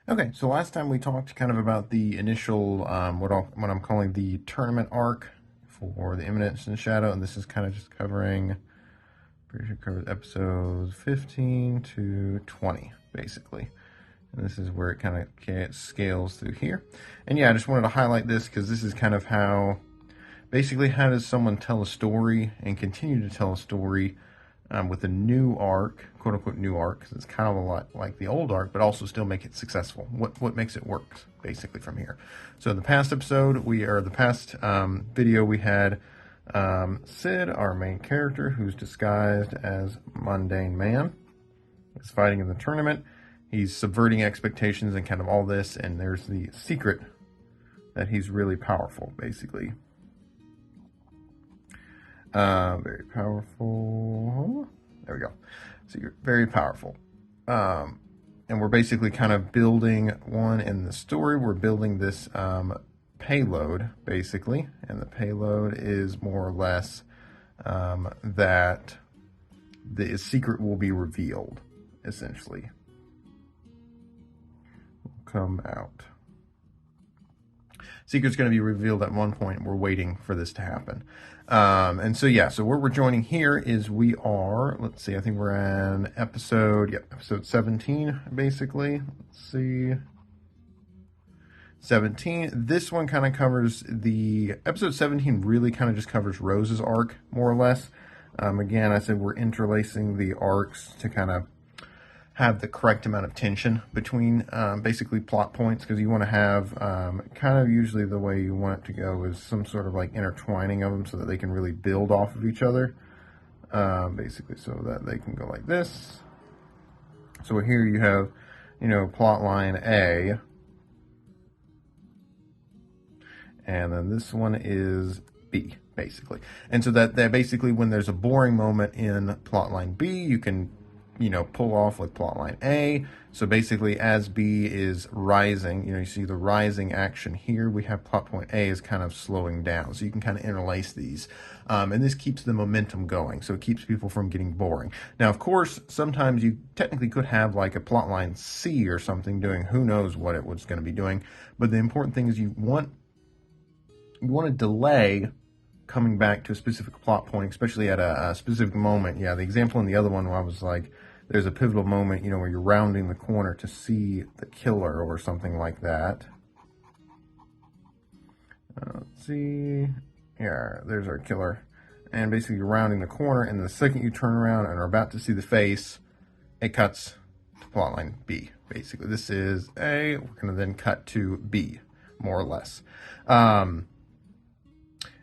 Okay, so last time we talked kind of about the initial, what I'm calling the tournament arc for the Eminence and Shadow, and this is kind of just covering, pretty sure it covers episodes 15 to 20, basically. And this is where it kind of scales through here. And yeah, I just wanted to highlight this because this is kind of how, basically, how does someone tell a story and continue to tell a story with a new arc, quote unquote new arc, because it's kind of a lot like the old arc, but also still make it successful. What makes it work, basically, from here. So in the past episode, the past video, we had Sid, our main character, who's disguised as Mundane Man, is fighting in the tournament. He's subverting expectations and kind of all this, and there's the secret that he's really powerful, basically. Very powerful. There we go. So you're very powerful. And we're basically kind of building one in the story. We're building this payload, basically. And the payload is more or less that the secret will be revealed, essentially. Will come out. Secret's going to be revealed at one point. We're waiting for this to happen. And so, yeah, so where we're joining here is we are, let's see, I think we're on episode 17, basically. Let's see. 17. This one kind of covers episode 17 really kind of just covers Rose's arc, more or less. Again, I said we're interlacing the arcs to kind of have the correct amount of tension between basically plot points, because you want to have kind of usually the way you want it to go is some sort of like intertwining of them so that they can really build off of each other, basically, so that they can go like this. So here you have, plot line A, and then this one is B, basically. And so that basically when there's a boring moment in plot line B, you can pull off with plotline A. So basically, as B is rising, you see the rising action here, we have plot point A is kind of slowing down. So you can kind of interlace these. And this keeps the momentum going. So it keeps people from getting boring. Now, of course, sometimes you technically could have like a plotline C or something doing who knows what it was going to be doing. But the important thing is you want to delay coming back to a specific plot point, especially at a specific moment. Yeah, the example in the other one, I was like, there's a pivotal moment, where you're rounding the corner to see the killer or something like that. Let's see. Yeah, there's our killer. And basically you're rounding the corner, and the second you turn around and are about to see the face, it cuts to plotline B, basically. This is A. We're going to then cut to B, more or less.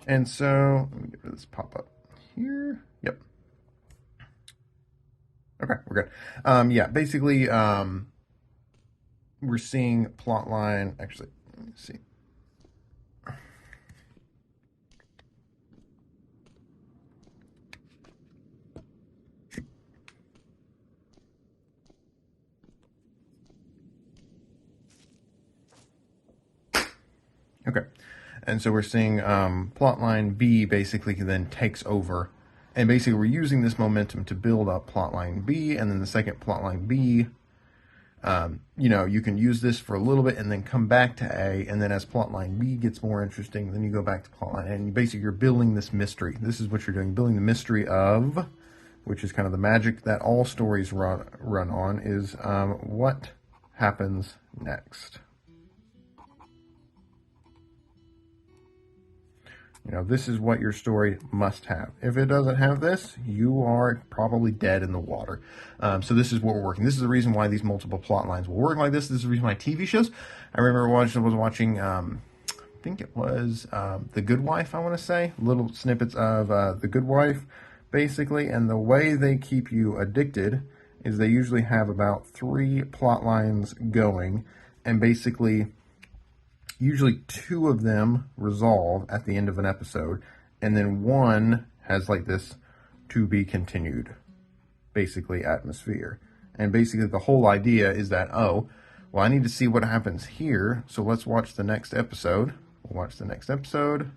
And so, let me get rid of this pop-up here. Yep. Okay, we're good. Yeah, basically, we're seeing plotline. Actually, let me see. Okay, and so we're seeing plotline B basically then takes over. And basically, we're using this momentum to build up plotline B, and then the second plotline B, you can use this for a little bit and then come back to A, and then as plotline B gets more interesting, then you go back to plotline A, and basically you're building this mystery. This is what you're doing, building the mystery of, which is kind of the magic that all stories run on, is what happens next. This is what your story must have. If it doesn't have this, you are probably dead in the water. So this is what we're working. This is the reason why these multiple plot lines will work like this. This is the reason why TV shows. I remember was watching, I think it was The Good Wife, I want to say. Little snippets of The Good Wife, basically. And the way they keep you addicted is they usually have about 3 plot lines going. And basically, usually 2 of them resolve at the end of an episode, and then 1 has like this to be continued, basically, atmosphere. And basically the whole idea is that, I need to see what happens here, so let's watch the next episode. We'll watch the next episode,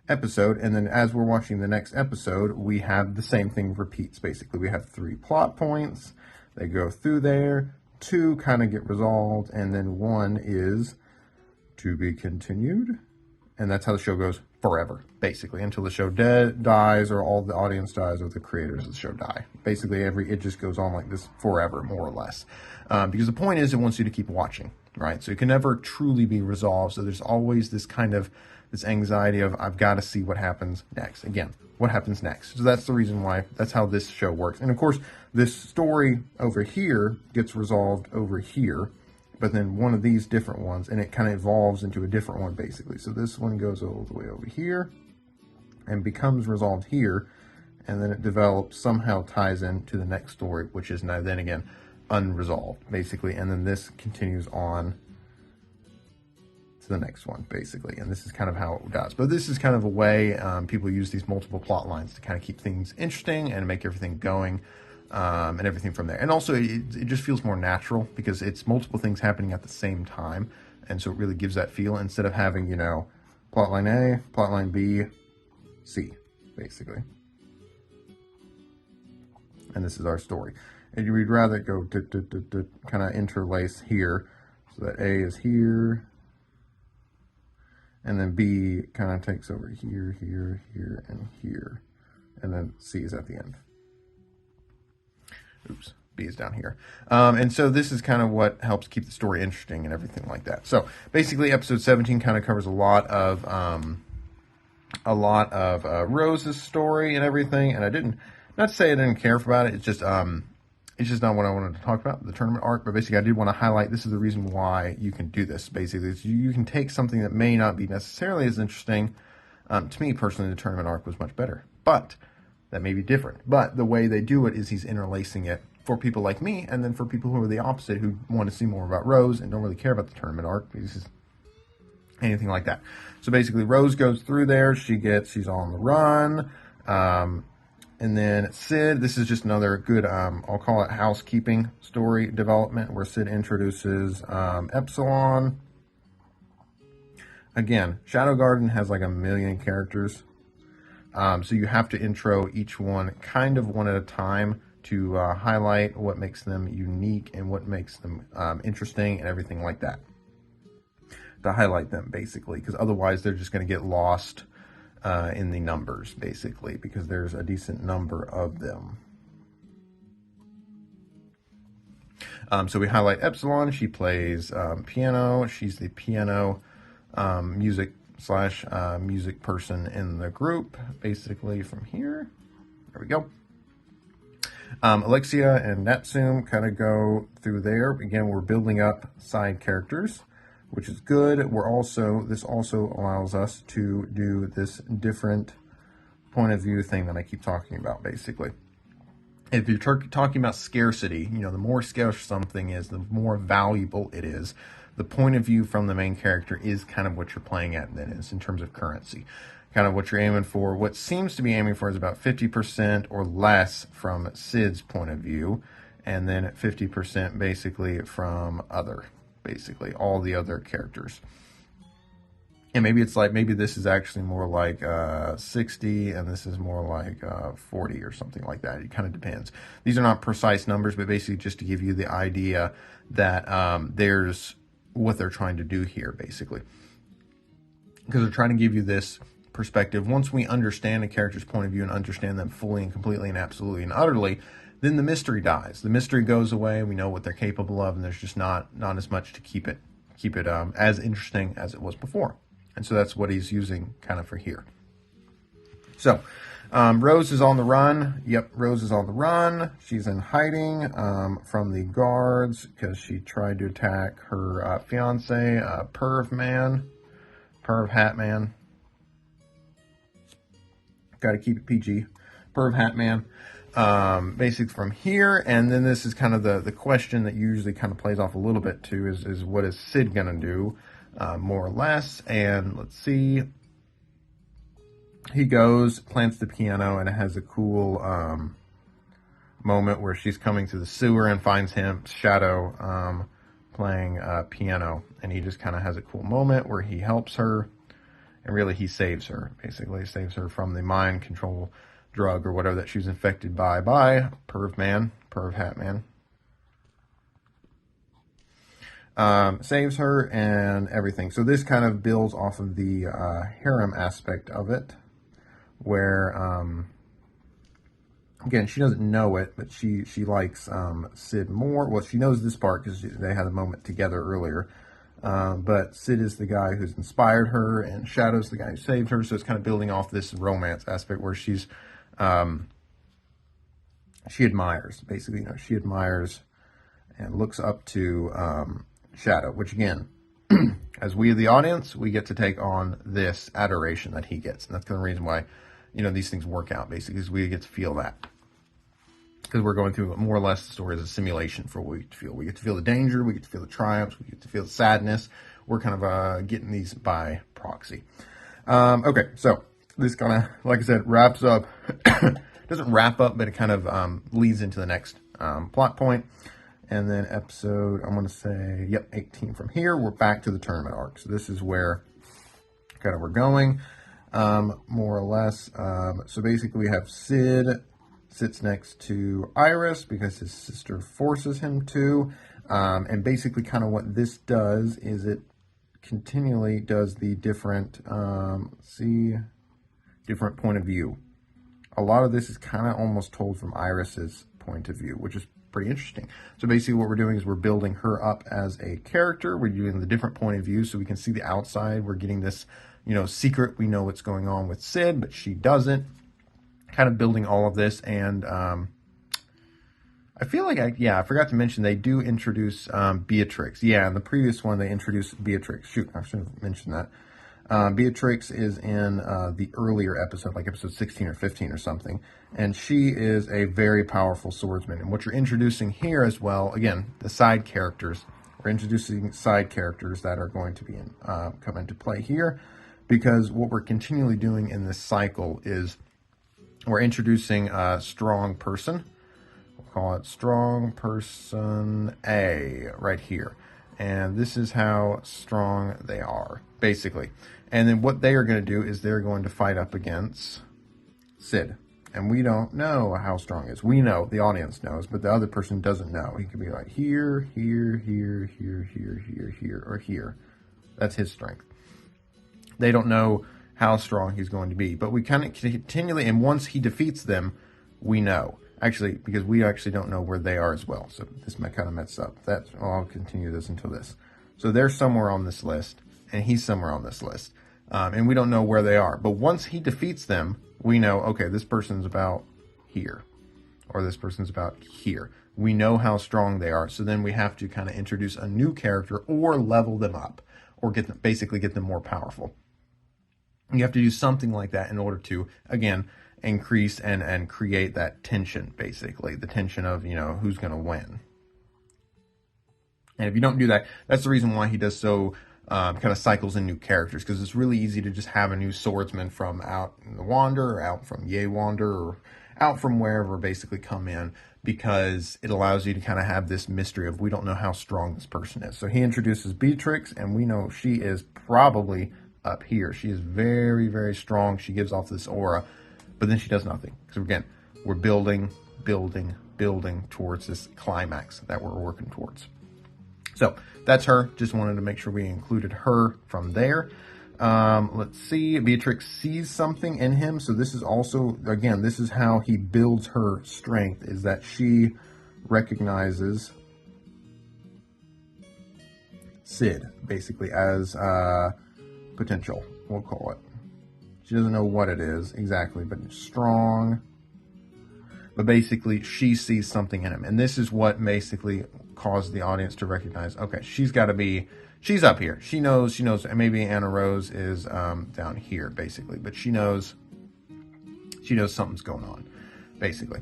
and then as we're watching the next episode, we have the same thing repeats, basically. We have 3 plot points, they go through there, 2 kind of get resolved, and then 1 is to be continued. And that's how the show goes forever, basically, until the show dies, or all the audience dies, or the creators of the show die. Basically, it just goes on like this forever, more or less. Because the point is, it wants you to keep watching, right? So it can never truly be resolved. So there's always this kind of this anxiety of, I've got to see what happens next. Again, what happens next? So that's the reason why, that's how this show works. And of course, this story over here gets resolved over here, but then one of these different ones, and it kind of evolves into a different one, basically. So this one goes all the way over here and becomes resolved here, and then it develops, somehow ties into the next story, which is now then again unresolved, basically. And then this continues on to the next one, basically. And this is kind of how it does. But this is kind of a way people use these multiple plot lines to kind of keep things interesting and make everything going. And everything from there. And also, it just feels more natural because it's multiple things happening at the same time. And so it really gives that feel, instead of having, you know, plotline A, plotline B, C, basically. And this is our story. And we'd rather go kind of interlace here, so that A is here, and then B kind of takes over here, here, here, and here. And then C is at the end. Oops, B is down here. And so this is kind of what helps keep the story interesting and everything like that. So basically, episode 17 kind of covers a lot of Rose's story and everything. And not to say I didn't care about it. It's just not what I wanted to talk about, the tournament arc. But basically, I did want to highlight, this is the reason why you can do this. Basically, you can take something that may not be necessarily as interesting. To me personally, the tournament arc was much better, but that may be different. But the way they do it is he's interlacing it for people like me, and then for people who are the opposite, who want to see more about Rose and don't really care about the tournament arc, because anything like that. So basically, Rose goes through there. She's on the run. And then Sid, this is just another good, I'll call it housekeeping story development, where Sid introduces Epsilon. Again, Shadow Garden has like 1 million characters. So you have to intro each one kind of one at a time to highlight what makes them unique and what makes them interesting and everything like that. To highlight them, basically, because otherwise they're just going to get lost in the numbers, basically, because there's a decent number of them. So we highlight Epsilon. She plays piano. She's the piano music person in the group, basically, from here. There we go. Alexia and Natsum kind of go through there. Again, we're building up side characters, which is good. This also allows us to do this different point of view thing that I keep talking about, basically. If you're talking about scarcity, you know, the more scarce something is, the more valuable it is. The point of view from the main character is kind of what you're playing at, then, is in terms of currency. Kind of what you're aiming for. What seems to be aiming for is about 50% or less from Sid's point of view, and then 50% basically from basically all the other characters. And maybe this is actually more like 60, and this is more like 40 or something like that. It kind of depends. These are not precise numbers, but basically just to give you the idea that there's what they're trying to do here, basically. Because they're trying to give you this perspective. Once we understand a character's point of view and understand them fully and completely and absolutely and utterly, then the mystery dies. The mystery goes away. We know what they're capable of, and there's just not as much to keep it as interesting as it was before. And so that's what he's using kind of for here. So Rose is on the run. Yep, Rose is on the run. She's in hiding from the guards because she tried to attack her fiance, Perv Hat Man. Got to keep it PG. Perv Hat Man. Basically from here, and then this is kind of the question that usually kind of plays off a little bit too, is what is Sid going to do, more or less. And let's see. He goes, plants the piano, and it has a cool moment where she's coming through the sewer and finds Shadow playing piano, and he just kind of has a cool moment where he helps her, and really he saves her, basically saves her from the mind control drug or whatever that she's infected by Perv Hat Man. saves her and everything. So this kind of builds off of the harem aspect of it, where again, she doesn't know it, but she likes Sid more. Well, she knows this part because they had a moment together earlier. But Sid is the guy who's inspired her, and Shadow's the guy who saved her. So it's kind of building off this romance aspect where she admires, basically, she admires and looks up to Shadow, which again, as we, the audience, we get to take on this adoration that he gets. And that's the reason why, these things work out, basically, is we get to feel that. Because we're going through more or less the story as a simulation for what we get to feel. We get to feel the danger, we get to feel the triumphs, we get to feel the sadness. We're kind of getting these by proxy. Okay, so this kind of, like I said, wraps up. Doesn't wrap up, but it kind of leads into the next plot point. And then episode, I'm going to say, 18 from here, we're back to the tournament arc. So this is where kind of we're going, more or less. So basically we have Sid sits next to Iris because his sister forces him to. And basically kind of what this does is it continually does the different, different point of view. A lot of this is kind of almost told from Iris's point of view, which is pretty interesting. So basically what we're doing is we're building her up as a character. We're doing the different point of view so we can see the outside. We're getting this, secret. We know what's going on with Sid, but she doesn't. Kind of building all of this. And I feel like, I forgot to mention they do introduce Beatrix. Yeah, in the previous one they introduced Beatrix. Shoot, I should have mentioned that. Beatrix is in the earlier episode, like episode 16 or 15 or something, and she is a very powerful swordsman. And what you're introducing here as well, again, the side characters. We're introducing side characters that are going to be come into play here, because what we're continually doing in this cycle is we're introducing a strong person. We'll call it strong person A right here. And this is how strong they are, basically. And then what they are going to do is they're going to fight up against Sid. And we don't know how strong he is. We know, the audience knows, but the other person doesn't know. He could be like here, here, here, here, here, here, here, or here. That's his strength. They don't know how strong he's going to be. But we kind of continually, and once he defeats them, we know. Actually, because we actually don't know where they are as well. So this might kind of mess up. I'll continue this until this. So they're somewhere on this list, and he's somewhere on this list. And we don't know where they are. But once he defeats them, we know, okay, this person's about here. Or this person's about here. We know how strong they are. So then we have to kind of introduce a new character or level them up. Or basically get them more powerful. You have to do something like that in order to, again, increase and create that tension, basically. The tension of, who's going to win. And if you don't do that, that's the reason why he does so kind of cycles in new characters, because it's really easy to just have a new swordsman from out in the Wander, or out from Wander, or out from wherever basically come in, because it allows you to kind of have this mystery of we don't know how strong this person is. So he introduces Beatrix, and we know she is probably up here. She is very, very strong. She gives off this aura, but then she does nothing. So again, we're building towards this climax that we're working towards. So that's her. Just wanted to make sure we included her from there. Let's see. Beatrix sees something in him. So this is also, again, this is how he builds her strength, is that she recognizes Sid, basically, as potential, we'll call it. She doesn't know what it is exactly, but it's strong. But basically, she sees something in him. And this is what basically caused the audience to recognize, okay, she's up here. She knows, and maybe Anna Rose is down here, basically. But she knows something's going on, basically.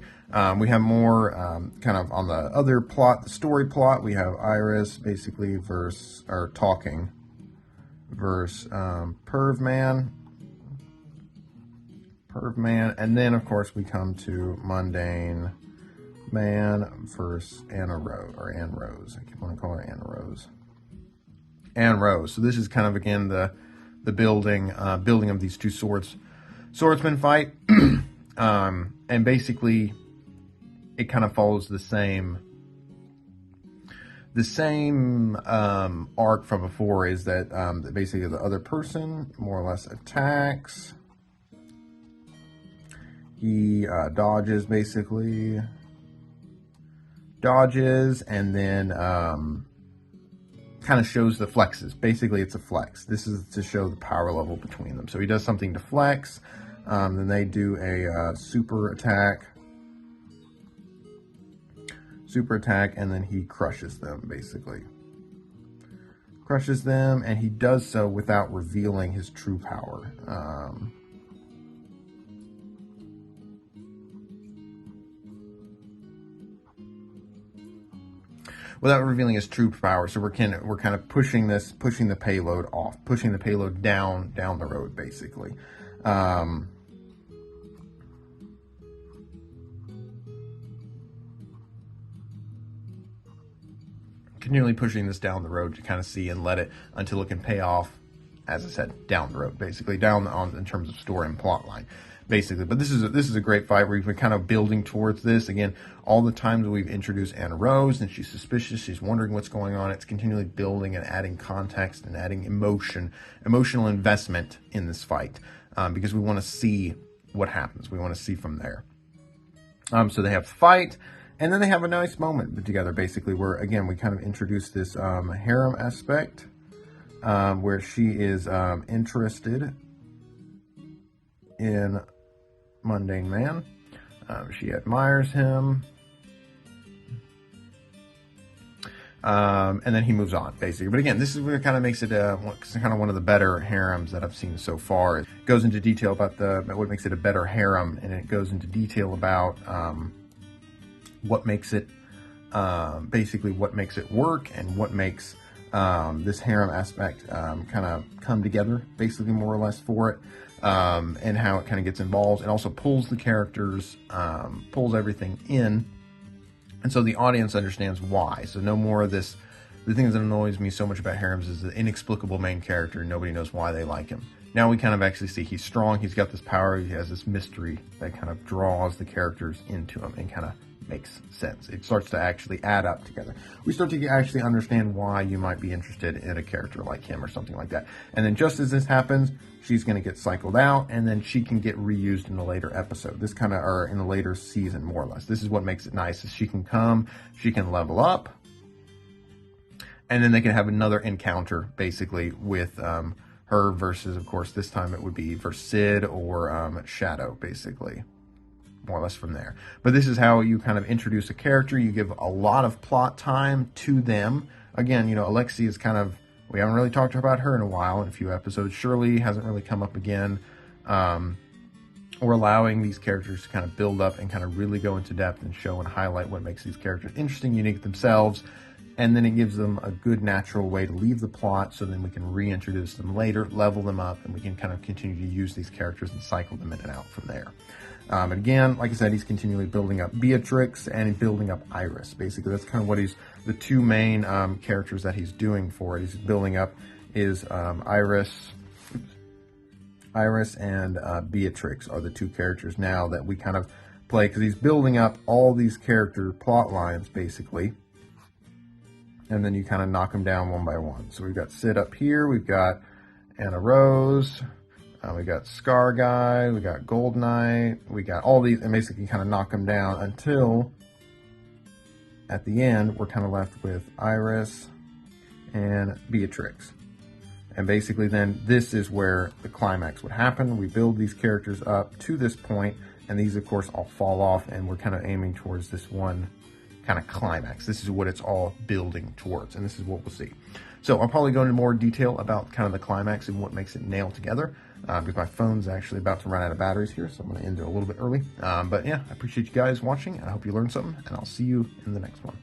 We have more kind of on the other plot, the story plot. We have Iris, basically, talking versus Perv Man, and then of course we come to Mundane Man versus Anne Rose. I keep wanting to call her Anne Rose. So this is kind of again the building of these two swordsmen fight, and basically it kind of follows the same the same arc from before is that basically the other person more or less attacks. He dodges, basically. Dodges, and then kind of shows the flexes. Basically, it's a flex. This is to show the power level between them. So he does something to flex. Then they do a super attack. Super attack, and then he crushes them, basically. Crushes them, and he does so without revealing his true power. Without revealing his true power. So we're kind of pushing the payload off, pushing the payload down the road, basically. Continually pushing this down the road to kind of see and let it until it can pay off, as I said, down the road, basically in terms of story and plot line, basically. But this is a great fight where we've been kind of building towards this. Again, all the times we've introduced Anna Rose and she's suspicious, she's wondering what's going on. It's continually building and adding context and adding emotional investment in this fight, because we want to see what happens. We want to see from there. So they have the fight. And then they have a nice moment together, basically, where, again, we kind of introduce this harem aspect, where she is interested in Mundane Man. She admires him. And then he moves on, basically. But again, this is what kind of makes it kind of one of the better harems that I've seen so far. It goes into detail about what makes it a better harem, and it goes into detail about what makes it, basically what makes it work, and what makes this harem aspect kind of come together, basically, more or less, for it, and how it kind of gets involved. It also pulls the characters, pulls everything in, and so the audience understands why. So no more of this. The thing that annoys me so much about harems is the inexplicable main character. Nobody knows why they like him. Now we kind of actually see he's strong, he's got this power, he has this mystery that kind of draws the characters into him and kind of makes sense. It starts to actually add up together. We start to actually understand why you might be interested in a character like him or something like that. And then just as this happens, she's going to get cycled out, and then she can get reused in a later episode. Or in a later season, more or less. This is what makes it nice, is she can come, she can level up, and then they can have another encounter, basically, with her versus, of course, this time it would be versus Sid or Shadow, basically. More or less from there. But this is how you kind of introduce a character. You give a lot of plot time to them. Again, Alexi is kind of, we haven't really talked about her in a while, in a few episodes. Shirley hasn't really come up again. We're allowing these characters to kind of build up and kind of really go into depth and show and highlight what makes these characters interesting, unique themselves. And then it gives them a good natural way to leave the plot, so then we can reintroduce them later, level them up, and we can kind of continue to use these characters and cycle them in and out from there. And again, like I said, he's continually building up Beatrix and building up Iris. Basically, that's kind of what the two main characters that he's doing for it. He's building up is Iris and Beatrix are the two characters now that we kind of play, because he's building up all these character plot lines, basically. And then you kind of knock them down one by one. So we've got Sid up here, we've got Anna Rose, we got Scar Guy, we got Gold Knight, we got all these, and basically kind of knock them down until at the end we're kind of left with Iris and Beatrix. And basically then this is where the climax would happen. We build these characters up to this point, and these of course all fall off, and we're kind of aiming towards this one kind of climax. This is what it's all building towards, and this is what we'll see. So I'll probably go into more detail about kind of the climax and what makes it nail together, because my phone's actually about to run out of batteries here, so I'm going to end it a little bit early. But yeah, I appreciate you guys watching, and I hope you learned something, and I'll see you in the next one.